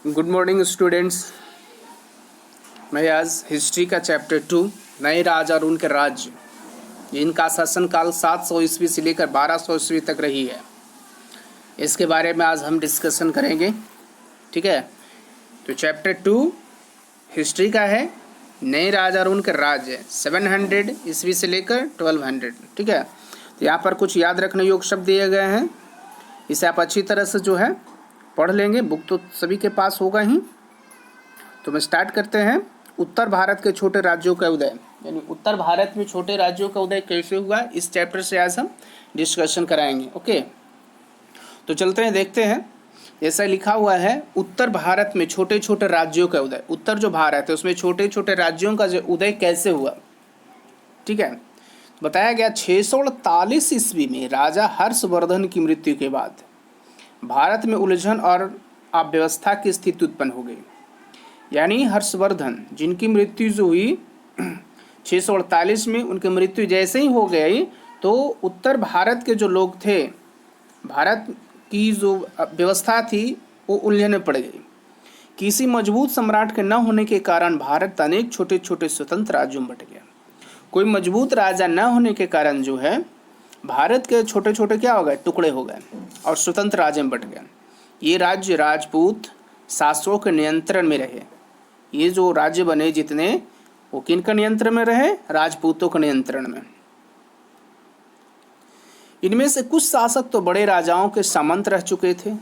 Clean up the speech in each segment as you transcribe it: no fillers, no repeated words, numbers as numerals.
Good morning students. मैं आज history का चैप्टर 2 नए राज और उनके राज्य, इनका शासनकाल 700 ईस्वी से लेकर 1200 ईस्वी तक रही है, इसके बारे में आज हम डिस्कशन करेंगे। ठीक है, तो चैप्टर 2 हिस्ट्री का है, नए राज और उनके राज्य 700 ईस्वी से लेकर 1200। ठीक है, तो यहाँ पर कुछ याद रखने योग्य शब्द दिए गए हैं, इसे आप अच्छी तरह से जो है पढ़ लेंगे। बुक तो सभी के पास होगा ही। तो मैं स्टार्ट करते हैं। उत्तर भारत के छोटे राज्यों का उदय, यानी उत्तर भारत में छोटे राज्यों का उदय कैसे हुआ, इस चैप्टर से आज हम डिस्कशन कराएंगे। ओके, तो चलते हैं, देखते हैं। ऐसा लिखा हुआ है, उत्तर भारत में छोटे छोटे राज्यों का उदय। उत्तर जो भारत है उसमें छोटे छोटे राज्यों का जो उदय कैसे हुआ। ठीक है, बताया गया 648 ईस्वी में राजा हर्षवर्धन की मृत्यु के बाद भारत में उलझन और अव्यवस्था की स्थिति उत्पन्न हो गई। यानी हर्षवर्धन जिनकी मृत्यु जो हुई 648 में, उनकी मृत्यु जैसे ही हो गई तो उत्तर भारत के जो लोग थे, भारत की जो व्यवस्था थी वो उलझन में पड़ गई। किसी मजबूत सम्राट के न होने के कारण भारत अनेक छोटे छोटे स्वतंत्र राज्यों में बट गया। कोई मजबूत राजा न होने के कारण जो है भारत के छोटे छोटे क्या हो गए, टुकड़े हो गए और स्वतंत्र राज्य में बट गए। ये राज्य राजपूत शासकों के नियंत्रण में रहे। ये जो राज्य बने जितने, वो किन का नियंत्रण में रहे, राजपूतों के नियंत्रण में। इनमें से कुछ शासक तो बड़े राजाओं के सामंत रह चुके थे।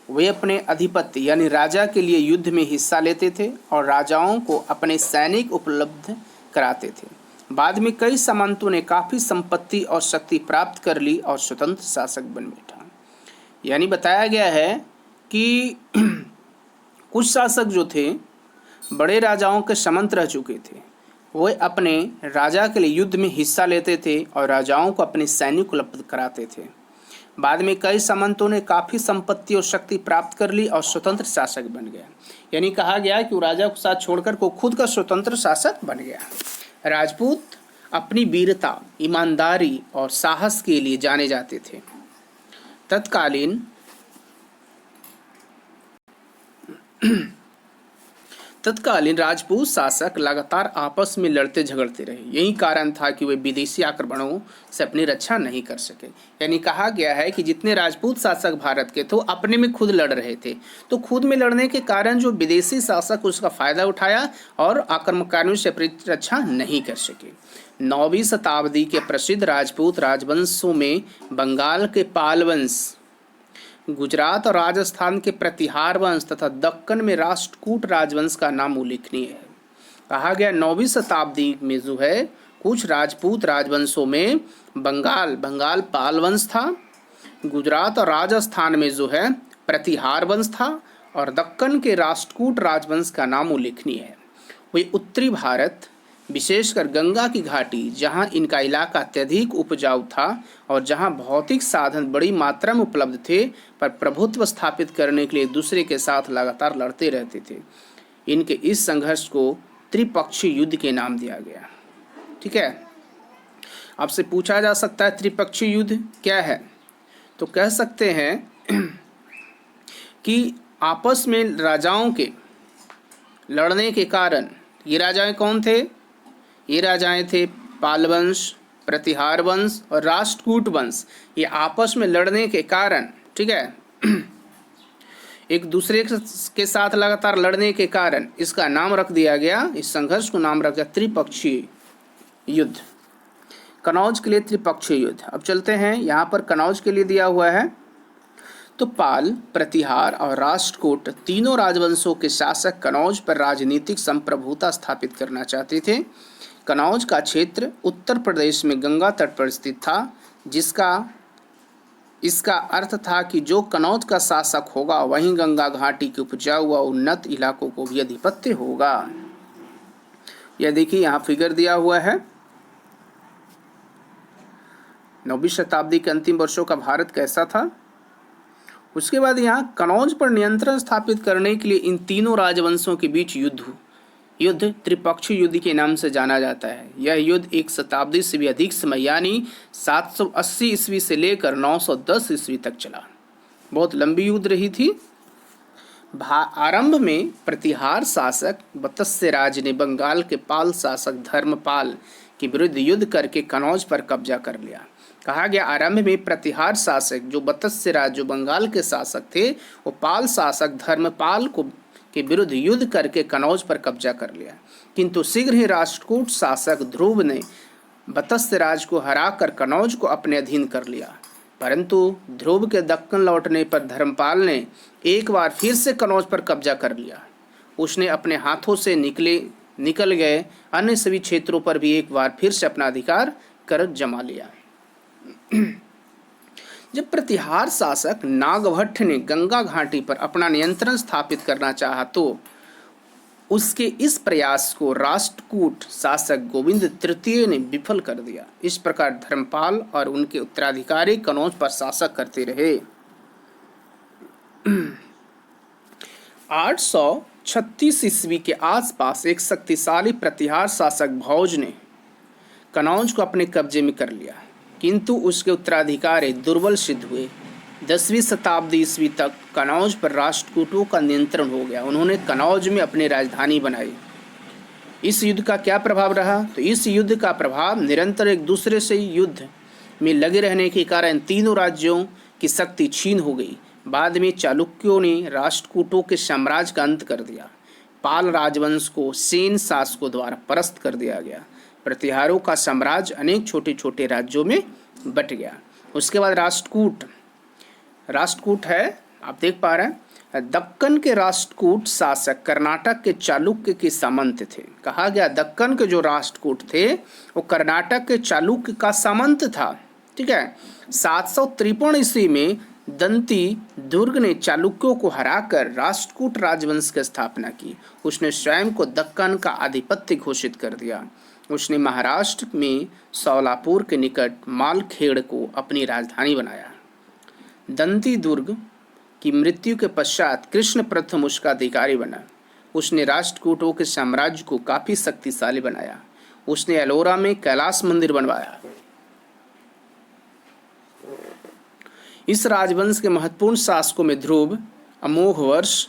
वे अपने अधिपति यानी राजा के लिए युद्ध में हिस्सा लेते थे और राजाओं को अपने सैनिक उपलब्ध कराते थे। बाद में कई सामंतों ने काफ़ी संपत्ति और शक्ति प्राप्त कर ली और स्वतंत्र शासक बन बैठा। यानी बताया गया है कि कुछ शासक जो थे बड़े राजाओं के सामंत रह चुके थे, वे अपने राजा के लिए युद्ध में हिस्सा लेते थे और राजाओं को अपने सैनिक उपलब्ध कराते थे। बाद में कई सामंतों ने काफ़ी संपत्ति और शक्ति प्राप्त कर ली और स्वतंत्र शासक बन गया। यानी कहा गया कि वो राजा को साथ छोड़कर को खुद का स्वतंत्र शासक बन गया। राजपूत अपनी वीरता, ईमानदारी और साहस के लिए जाने जाते थे। तत्कालीन राजपूत शासक लगातार आपस में लड़ते झगड़ते रहे। यही कारण था कि वे विदेशी आक्रमणों से अपनी रक्षा नहीं कर सके। यानी कहा गया है कि जितने राजपूत शासक भारत के थे वो अपने में खुद लड़ रहे थे, तो खुद में लड़ने के कारण जो विदेशी शासक उसका फायदा उठाया और आक्रमणकारियों से अपनी रक्षा नहीं कर सके। 9वीं शताब्दी के प्रसिद्ध राजपूत राजवंशों में बंगाल के पाल वंश, गुजरात और राजस्थान के प्रतिहार वंश तथा दक्कन में राष्ट्रकूट राजवंश का नाम उल्लेखनीय है। कहा गया 9वीं शताब्दी में जो है कुछ राजपूत राजवंशों में बंगाल पाल वंश था, गुजरात और राजस्थान में जो है प्रतिहार वंश था और दक्कन के राष्ट्रकूट राजवंश का नाम उल्लेखनीय है। वही उत्तरी भारत विशेषकर गंगा की घाटी, जहां इनका इलाका अत्यधिक उपजाऊ था और जहां भौतिक साधन बड़ी मात्रा में उपलब्ध थे, पर प्रभुत्व स्थापित करने के लिए दूसरे के साथ लगातार लड़ते रहते थे। इनके इस संघर्ष को त्रिपक्षीय युद्ध के नाम दिया गया। ठीक है, आपसे पूछा जा सकता है त्रिपक्षीय युद्ध क्या है, तो कह सकते हैं कि आपस में राजाओं के लड़ने के कारण, ये राजाएं कौन थे, ये राजाएं थे पाल वंश, प्रतिहार वंश और राष्ट्रकूट वंश। ये आपस में लड़ने के कारण, ठीक है, एक दूसरे के साथ लगातार लड़ने के कारण इसका नाम रख दिया गया, इस संघर्ष को नाम रख दिया त्रिपक्षीय युद्ध। कनौज के लिए त्रिपक्षीय युद्ध। अब चलते हैं, यहाँ पर कनौज के लिए दिया हुआ है, तो पाल, प्रतिहार और राष्ट्रकूट तीनों राजवंशों के शासक कनौज पर राजनीतिक संप्रभुता स्थापित करना चाहते थे। कनौज का क्षेत्र उत्तर प्रदेश में गंगा तट पर स्थित था, इसका अर्थ था कि जो कनौज का शासक होगा वहीं गंगा घाटी के उपजाऊ व उन्नत इलाकों को भी अधिपत्य होगा। यह देखिए यहाँ फिगर दिया हुआ है। 9वीं शताब्दी के अंतिम वर्षों का भारत कैसा था। उसके बाद यहाँ कनौज पर नियंत्रण स्थापित करने के लिए इन तीनों राजवंशों के बीच युद्ध त्रिपक्षीय युद्ध के नाम से जाना जाता है। यह युद्ध एक शताब्दी से भी अधिक समय यानी 780 ईस्वी से लेकर 910 ईस्वी तक चला। बहुत लंबी युद्ध रही थी। आरंभ में प्रतिहार शासक वत्स्यराज ने बंगाल के पाल शासक धर्मपाल के विरुद्ध युद्ध करके कनौज पर कब्जा कर लिया। कहा गया आरंभ में प्रतिहार शासक जो वत्स्यराज जो बंगाल के शासक थे वो पाल शासक धर्मपाल को के विरुद्ध युद्ध करके कनौज पर कब्जा कर लिया, किंतु शीघ्र ही राष्ट्रकूट शासक ध्रुव ने वत्स्यराज को हराकर कनौज को अपने अधीन कर लिया। परंतु ध्रुव के दक्कन लौटने पर धर्मपाल ने एक बार फिर से कनौज पर कब्जा कर लिया। उसने अपने हाथों से निकल गए अन्य सभी क्षेत्रों पर भी एक बार फिर से अपना अधिकार कर जमा लिया। जब प्रतिहार शासक नागभट्ट ने गंगा घाटी पर अपना नियंत्रण स्थापित करना चाहा तो उसके इस प्रयास को राष्ट्रकूट शासक गोविंद तृतीय ने विफल कर दिया। इस प्रकार धर्मपाल और उनके उत्तराधिकारी कनौज पर शासन करते रहे। 836 ईस्वी के आसपास एक शक्तिशाली प्रतिहार शासक भोज ने कनौज को अपने कब्जे में कर लिया, किंतु उसके उत्तराधिकारी दुर्बल सिद्ध हुए। 10वीं शताब्दी ईस्वी तक कनौज पर राष्ट्रकूटों का नियंत्रण हो गया। उन्होंने कनौज में अपनी राजधानी बनाई। इस युद्ध का क्या प्रभाव रहा? तो इस युद्ध का प्रभाव निरंतर एक दूसरे से युद्ध में लगे रहने के कारण तीनों राज्यों की शक्ति छीन हो गई। बाद में चालुक्यों ने राष्ट्रकूटों के साम्राज्य का अंत कर दिया। पाल राजवंश को सेन शासकों द्वारा परास्त कर दिया गया। प्रतिहारों का साम्राज्य अनेक छोटे छोटे राज्यों में बट गया। उसके बाद राष्ट्रकूट है, आप देख पा रहे हैं। दक्कन के राष्ट्रकूट शासक कर्नाटक के चालुक्य के सामंत थे। कहा गया दक्कन के जो राष्ट्रकूट थे वो कर्नाटक के चालुक्य का सामंत था। ठीक है। 753 ईस्वी में दंती दुर्ग ने चालुक्यों को हराकर राष्ट्रकूट राजवंश की स्थापना की। उसने स्वयं को दक्कन का आधिपत्य घोषित कर दिया। उसने महाराष्ट्र में सोलापुर के निकट मालखेड़ को अपनी राजधानी बनाया। दंती दुर्ग की मृत्यु के पश्चात कृष्ण प्रथम उसका अधिकारी बना। उसने राष्ट्रकूटों के साम्राज्य को काफी शक्तिशाली बनाया। उसने एलोरा में कैलाश मंदिर बनवाया। इस राजवंश के महत्वपूर्ण शासकों में ध्रुव, अमोघवर्ष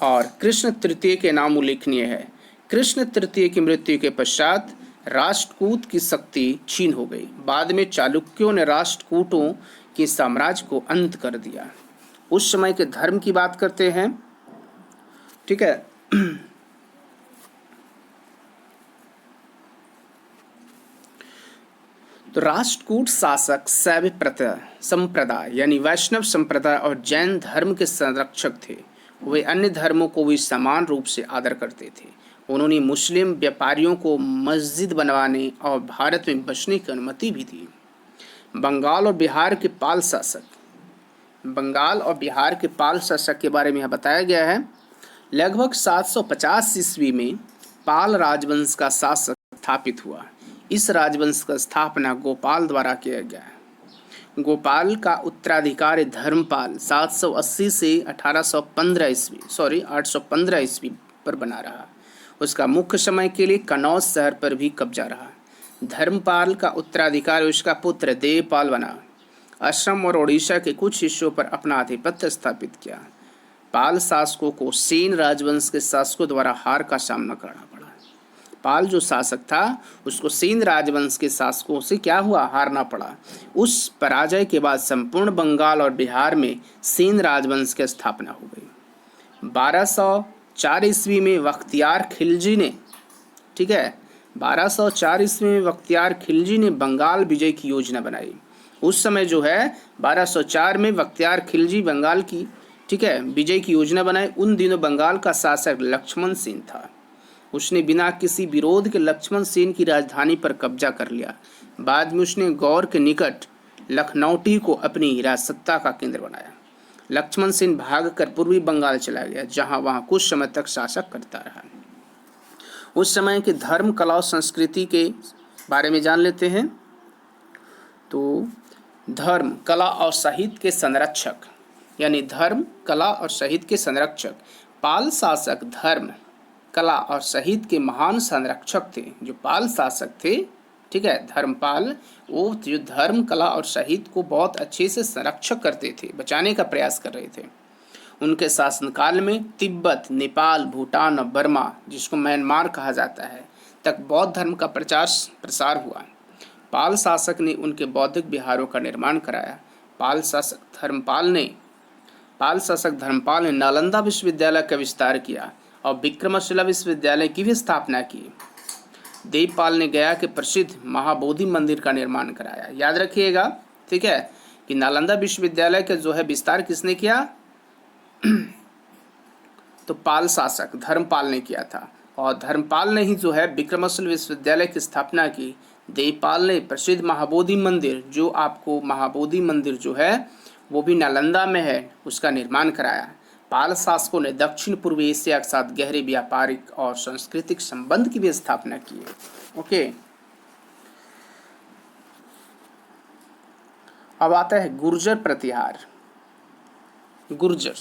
और कृष्ण तृतीय के नाम उल्लेखनीय है। कृष्ण तृतीय की मृत्यु के पश्चात राष्ट्रकूट की शक्ति क्षीण हो गई। बाद में चालुक्यों ने राष्ट्रकूटों के साम्राज्य को अंत कर दिया। उस समय के धर्म की बात करते हैं। ठीक है। तो राष्ट्रकूट शासक शैव संप्रदाय यानी वैष्णव संप्रदाय और जैन धर्म के संरक्षक थे। वे अन्य धर्मों को भी समान रूप से आदर करते थे। उन्होंने मुस्लिम व्यापारियों को मस्जिद बनवाने और भारत में बसने की अनुमति भी दी। बंगाल और बिहार के पाल शासक के बारे में यहाँ बताया गया है। लगभग 750 ईस्वी में पाल राजवंश का शासक स्थापित हुआ। इस राजवंश का स्थापना गोपाल द्वारा किया गया है। गोपाल का उत्तराधिकारी धर्मपाल 780 से 815 ईस्वी पर बना रहा। उसका मुख्य समय के लिए कनौज शहर पर भी कब्जा रहा। धर्मपाल का उत्तराधिकारी उसका पुत्र देवपाल बना। असम और ओडिशा के कुछ हिस्सों पर अपना आधिपत्य स्थापित किया। पाल शासकों को सेन राजवंश के शासकों द्वारा हार का सामना करना पड़ा। पाल जो शासक था उसको सेन राजवंश के शासकों से क्या हुआ? हारना पड़ा। उस पराजय के बाद संपूर्ण बंगाल और बिहार में सेन राजवंश की स्थापना हो गई। 1204 ईस्वी में बख्तियार खिलजी ने 1204 ईस्वी में बख्तियार खिलजी ने बंगाल विजय की योजना बनाई। उस समय जो है 1204 में बख्तियार खिलजी बंगाल की विजय की योजना बनाई। उन दिनों बंगाल का शासक लक्ष्मण सेन था। उसने बिना किसी विरोध के लक्ष्मण सेन की राजधानी पर कब्जा कर लिया। बाद में उसने गौर के निकट लखनौटी को अपनी राजसत्ता का केंद्र बनाया। लक्ष्मण सेन भागकर पूर्वी बंगाल चला गया, जहां वहां कुछ समय तक शासक करता रहा। उस समय के धर्म, कला और संस्कृति के बारे में जान लेते हैं। तो धर्म, कला और साहित्य के संरक्षक यानी धर्म, कला और साहित्य के संरक्षक पाल शासक धर्म, कला और साहित्य के महान संरक्षक थे। जो पाल शासक थे, धर्मपाल, वो जो धर्म, कला और साहित्य को बहुत अच्छे से संरक्षक करते थे, बचाने का प्रयास कर रहे थे। उनके शासनकाल में तिब्बत, नेपाल, भूटान और बर्मा, जिसको म्यांमार कहा जाता है, तक बौद्ध धर्म का प्रसार हुआ। पाल शासक ने उनके बौद्धिक विहारों का निर्माण कराया। पाल शासक धर्मपाल ने नालंदा विश्वविद्यालय का विस्तार किया और विक्रमशिला विश्वविद्यालय की भी स्थापना की। देवपाल ने गया के प्रसिद्ध महाबोधि मंदिर का निर्माण कराया। याद रखिएगा, ठीक है, कि नालंदा विश्वविद्यालय का जो है विस्तार किसने किया? तो पाल शासक धर्मपाल ने किया था, और धर्मपाल ने ही जो है विक्रमशिला विश्वविद्यालय की स्थापना की। देवपाल ने प्रसिद्ध महाबोधि मंदिर, जो आपको महाबोधि मंदिर जो है वो भी नालंदा में है, उसका निर्माण कराया। पाल शासकों ने दक्षिण पूर्व एशिया के साथ गहरे व्यापारिक और सांस्कृतिक संबंध की भी स्थापना की। ओके, अब आता है गुर्जर प्रतिहार। गुर्जर,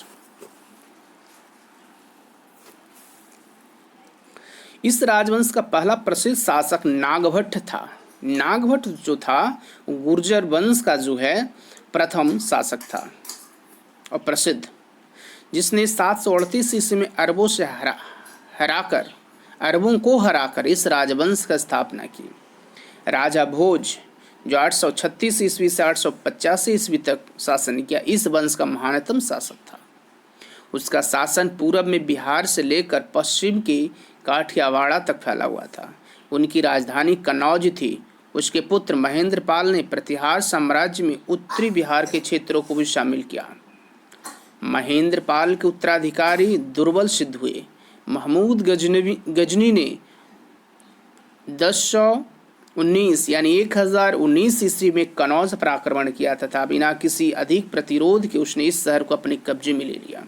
इस राजवंश का पहला प्रसिद्ध शासक नागभट्ट था। नागभट्ट जो था गुर्जर वंश का जो है प्रथम शासक था और प्रसिद्ध, जिसने 738 ईस्वी में अरबों को हराकर इस राजवंश का स्थापना की। राजा भोज, जो 836 ईस्वी से 885 ईस्वी तक शासन किया, इस वंश का महानतम शासक था। उसका शासन पूरब में बिहार से लेकर पश्चिम के काठियावाड़ तक फैला हुआ था। उनकी राजधानी कन्नौज थी। उसके पुत्र महेंद्रपाल ने प्रतिहार साम्राज्य में उत्तरी बिहार के क्षेत्रों को भी शामिल किया। महेंद्रपाल के उत्तराधिकारी दुर्बल सिद्ध हुए। महमूद गजनी ने 1019 यानी 1019 ईस्वी में कन्नौज पर आक्रमण किया तथा बिना किसी अधिक प्रतिरोध के उसने इस शहर को अपने कब्जे में ले लिया।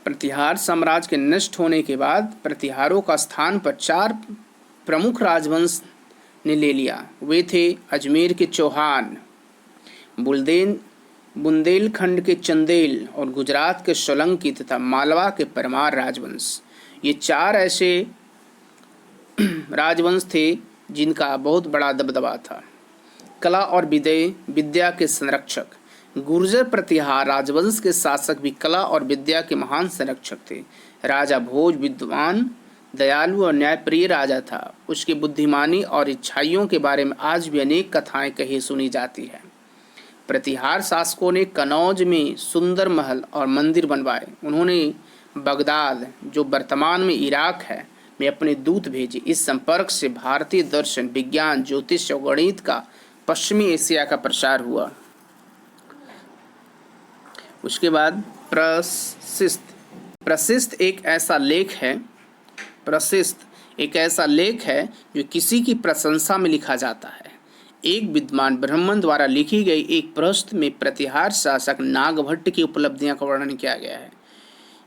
प्रतिहार साम्राज्य के नष्ट होने के बाद प्रतिहारों का स्थान पर 4 प्रमुख राजवंश ने ले लिया। वे थे अजमेर के चौहान, बुंदेलखंड के चंदेल और गुजरात के सोलंकी तथा मालवा के परमार राजवंश। ये 4 ऐसे राजवंश थे जिनका बहुत बड़ा दबदबा था। कला और विद्या के संरक्षक, गुर्जर प्रतिहार राजवंश के शासक भी कला और विद्या के महान संरक्षक थे। राजा भोज विद्वान, दयालु और न्यायप्रिय राजा था। उसकी बुद्धिमानी और इच्छाइयों के बारे में आज भी अनेक कथाएं कही सुनी जाती हैं। प्रतिहार शासकों ने कन्नौज में सुंदर महल और मंदिर बनवाए। उन्होंने बगदाद, जो वर्तमान में इराक है, में अपने दूत भेजे। इस संपर्क से भारतीय दर्शन, विज्ञान, ज्योतिष और गणित का पश्चिमी एशिया का प्रसार हुआ। उसके बाद प्रशिस्त एक ऐसा लेख है जो किसी की प्रशंसा में लिखा जाता है। एक विद्वान ब्राह्मण द्वारा लिखी गई एक प्रश्न में प्रतिहार शासक नागभट्ट की उपलब्धियां का वर्णन किया गया है।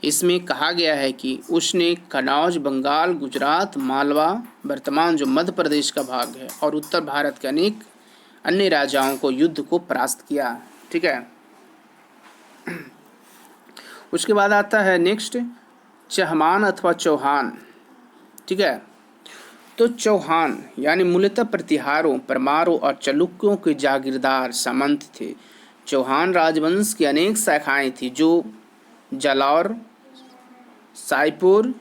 इसमें कहा गया है कि उसने कन्नौज, बंगाल, गुजरात, मालवा, वर्तमान जो मध्य प्रदेश का भाग है, और उत्तर भारत के अनेक अन्य राजाओं को युद्ध को परास्त किया। ठीक है, उसके बाद आता है नेक्स्ट चहमान अथवा चौहान। ठीक है, तो चौहान यानी मूलतः प्रतिहारों, परमारों और चालुक्यों के जागीरदार सामंत थे। चौहान राजवंश की अनेक शाखाएं थी जो जालौर, साईपुर,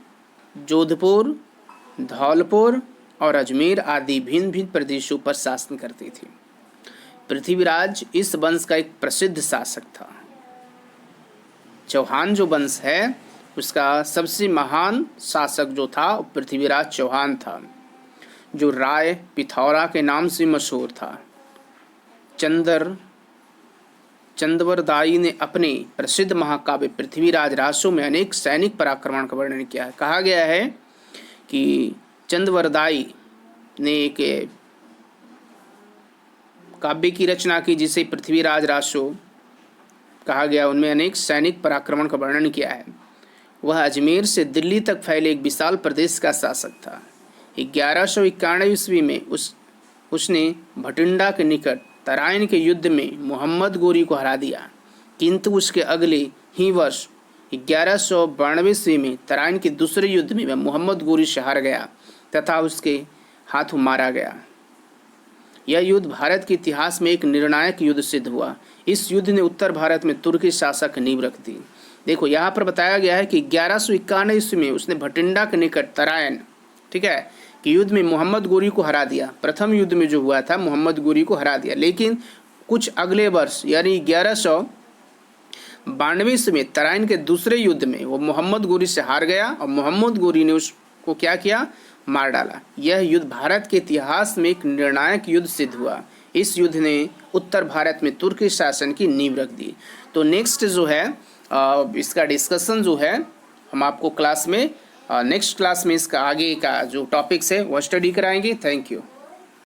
जोधपुर, धौलपुर और अजमेर आदि भिन्न भिन्न प्रदेशों पर शासन करती थी। पृथ्वीराज इस वंश का एक प्रसिद्ध शासक था। चौहान जो वंश है उसका सबसे महान शासक जो था पृथ्वीराज चौहान था, जो राय पिथौरा के नाम से मशहूर था। चंद्रवरदायी ने अपने प्रसिद्ध महाकाव्य पृथ्वीराज रासो में अनेक सैनिक पराक्रमण का वर्णन किया है। कहा गया है कि चंद्रवरदायी ने एक काव्य की रचना की जिसे पृथ्वीराज रासो कहा गया। उनमें अनेक सैनिक पराक्रमण का वर्णन किया है। वह अजमेर से दिल्ली तक फैले एक विशाल प्रदेश का शासक था। 1191 ईस्वी में उसने भटिंडा के निकट तराइन के युद्ध में मोहम्मद गोरी को हरा दिया, किंतु उसके अगले ही वर्ष 1192 ईस्वी में तराइन के दूसरे युद्ध में वह मोहम्मद गोरी से हार गया तथा उसके हाथों मारा गया। यह युद्ध भारत के इतिहास में एक निर्णायक युद्ध सिद्ध हुआ। इस युद्ध ने उत्तर भारत में तुर्की शासक नींव रख दी। देखो यहाँ पर बताया गया है कि 1151 ईस्वी में उसने भटिंडा के निकट तराइन, ठीक है, कि युद्ध में मोहम्मद गोरी को हरा दिया। प्रथम युद्ध में जो हुआ था मोहम्मद गोरी को हरा दिया, लेकिन कुछ अगले वर्ष यानी 1192 ईस्वी में तराइन के दूसरे युद्ध में वो मोहम्मद गोरी से हार गया और मोहम्मद गोरी ने उसको क्या किया, मार डाला। यह युद्ध भारत के इतिहास में एक निर्णायक युद्ध सिद्ध हुआ। इस युद्ध ने उत्तर भारत में तुर्की शासन की नींव रख दी। तो नेक्स्ट जो है इसका डिस्कशन जो है हम आपको क्लास में नेक्स्ट क्लास में इसका आगे का जो टॉपिक्स है वो स्टडी कराएंगे। Thank you.